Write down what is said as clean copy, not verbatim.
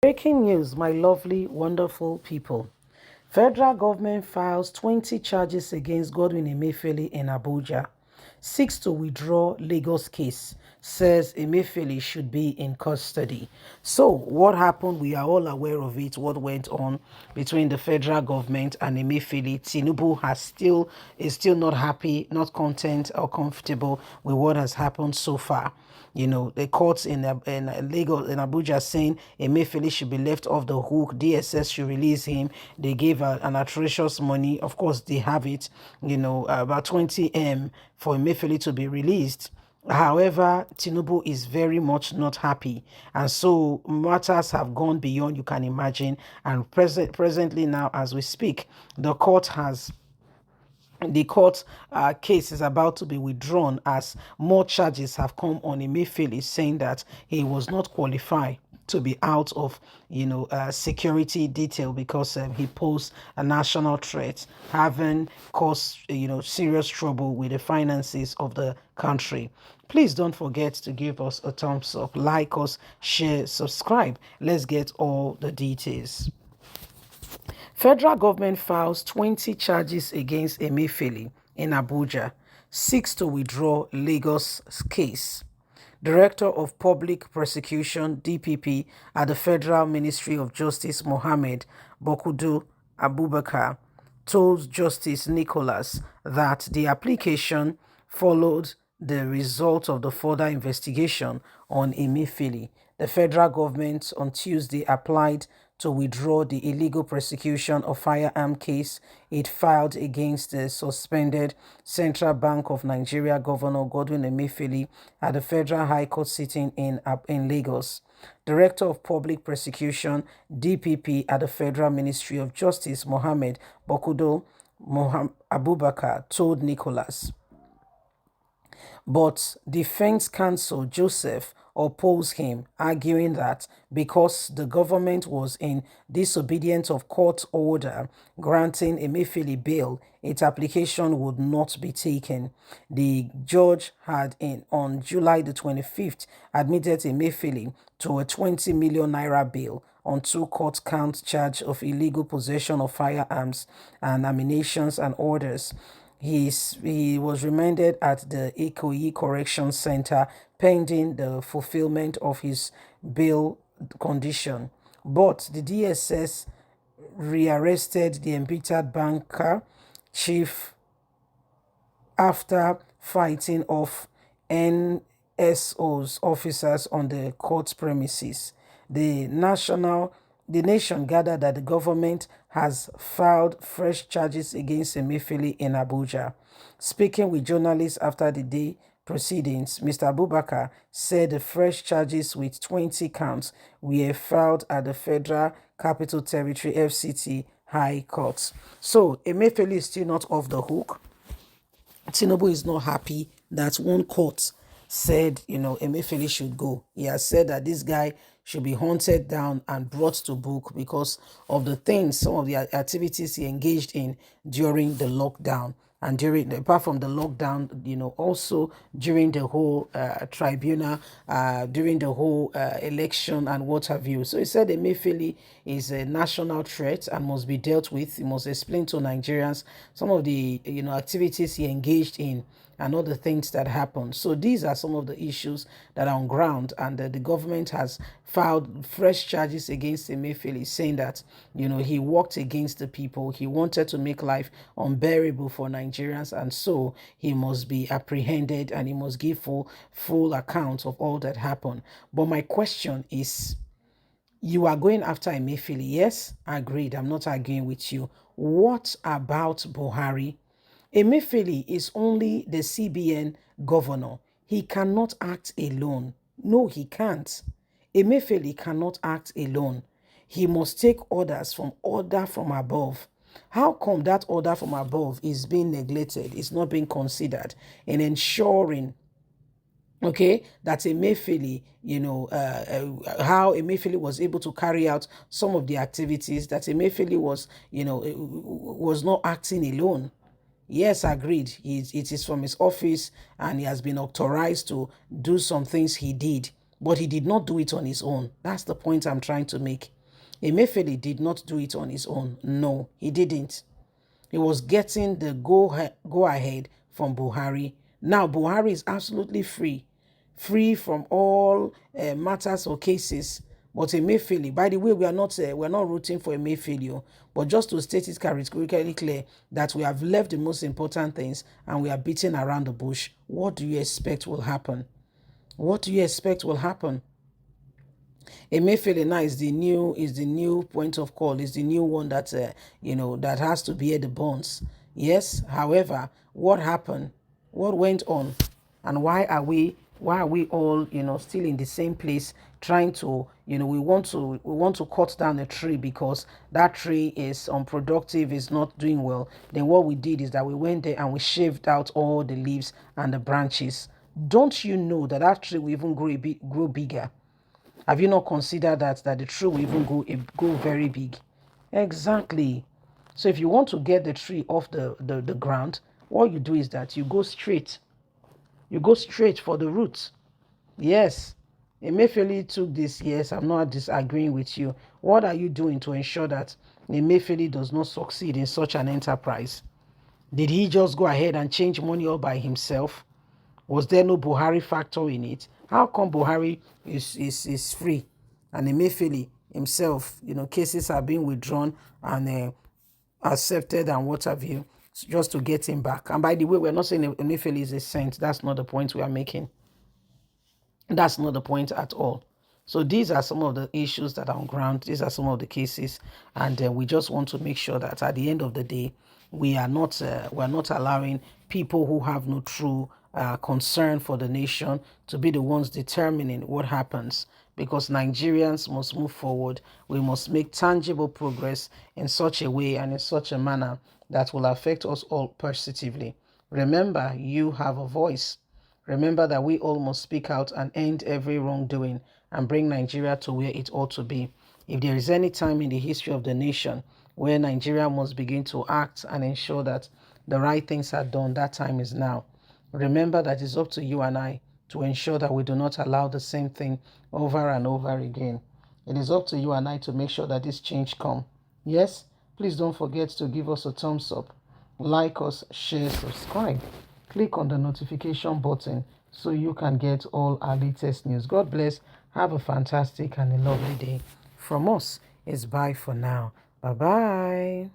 Breaking news, my lovely, wonderful people. Federal government files 20 charges against Godwin Emefiele in Abuja. Seeks to withdraw Lagos case. Says Emefiele should be in custody. So, what happened? We are all aware of it. What went on between the federal government and Emefiele? TINUBU is still not happy, not content or comfortable with what has happened so far. The courts in Lagos, in Abuja, saying Emefiele should be left off the hook. DSS should release him. They gave an atrocious money. Of course, they have it. About 20 M for Emefiele to be released. However, Tinubu is very much not happy, and so matters have gone beyond you can imagine. And presently now, as we speak, the court case is about to be withdrawn as more charges have come on Emefiele, saying that he was not qualified to be out of security detail because he posed a national threat, having caused serious trouble with the finances of the country. Please don't forget to give us a thumbs up, like us, share, subscribe. Let's get all the details. Federal government files 20 charges against Emefiele in Abuja, seeks to withdraw Lagos case. Director of Public Prosecution (DPP) at the Federal Ministry of Justice Mohammed Bokudu Abubakar told Justice Nicholas that the application followed the result of the further investigation on Emefiele. The federal government on Tuesday applied to withdraw the illegal prosecution of firearm case it filed against the suspended Central Bank of Nigeria Governor Godwin Emefiele at the Federal High Court sitting in Lagos. Director of Public Prosecution (DPP) at the Federal Ministry of Justice Mohammed Bokudo Abubakar told Nicholas. But defense counsel Joseph opposed him, arguing that because the government was in disobedience of court order granting Emefiele bail, its application would not be taken. The judge had on July the 25th admitted Emefiele to a 20 million naira bail on 2 court count charge of illegal possession of firearms and ammunition and orders. He was remanded at the Ikoyi Correction Center pending the fulfillment of his bail condition. But the DSS rearrested the embittered banker chief after fighting off NSO's officers on the court premises. The nation gathered that the government has filed fresh charges against Emefiele in Abuja. Speaking with journalists after the day proceedings, Mr. Abubakar said the fresh charges with 20 counts were filed at the Federal Capital Territory FCT High Court. So Emefiele is still not off the hook. Tinubu is not happy that one court said, Emefiele should go. He has said that this guy should be hunted down and brought to book because of some of the activities he engaged in during the lockdown. And apart from the lockdown, also during the whole tribunal, during the whole election and what have you. So he said Emefiele is a national threat and must be dealt with. He must explain to Nigerians some of the, activities he engaged in and all the things that happened. So these are some of the issues that are on ground, and the government has filed fresh charges against Emefiele, saying that he worked against the people. He wanted to make life unbearable for Nigerians, and so he must be apprehended and he must give full account of all that happened. But my question is, you are going after Emefiele. Yes, agreed. I'm not arguing with you. What about Buhari? Emefiele is only the CBN governor. He cannot act alone. No, he can't. Emefiele cannot act alone. He must take order from above. How come that order from above is being neglected, is not being considered in ensuring that Emefiele, how Emefiele was able to carry out some of the activities, that Emefiele was not acting alone. Yes, agreed. It is from his office and he has been authorized to do some things he did. But he did not do it on his own. That's the point I'm trying to make. Emefiele did not do it on his own. No, he didn't. He was getting the go ahead from Buhari. Now Buhari is absolutely free from all matters or cases. But Emefiele, by the way, we're not rooting for Emefiele, but just to state it categorically clear that we have left the most important things and we are beating around the bush. What do you expect will happen? What do you expect will happen? Emefiele now is the new point of call. Is the new one that that has to bear the bonds. Yes. However, what happened? What went on? And why are we all still in the same place trying to we want to cut down a tree because that tree is unproductive, is not doing well. Then what we did is that we went there and we shaved out all the leaves and the branches. Don't you know that that tree will even grow bigger? Have you not considered that the tree will even go very big? Exactly. So if you want to get the tree off the ground, what you do is that you go straight. You go straight for the roots. Yes. Emefiele took this. Yes, I'm not disagreeing with you. What are you doing to ensure that Emefiele does not succeed in such an enterprise? Did he just go ahead and change money all by himself? Was there no Buhari factor in it? How come Buhari is free and Emefiele himself, cases are being withdrawn and accepted and what have you, just to get him back? And by the way, we're not saying Emefiele is a saint. That's not the point we are making. That's not the point at all. So these are some of the issues that are on ground. These are some of the cases, and we just want to make sure that at the end of the day, we are not allowing people who have no true concern for the nation to be the ones determining what happens. Because Nigerians must move forward. We must make tangible progress in such a way and in such a manner that will affect us all positively. Remember, you have a voice. Remember that we all must speak out and end every wrongdoing and bring Nigeria to where it ought to be. If there is any time in the history of the nation where Nigeria must begin to act and ensure that the right things are done, that time is now. Remember that it's up to you and I to ensure that we do not allow the same thing over and over again. It is up to you and I to make sure that this change comes. Yes, please don't forget to give us a thumbs up, like us, share, subscribe. Click on the notification button so you can get all our latest news. God bless. Have a fantastic and a lovely day. From us, it's bye for now. Bye-bye.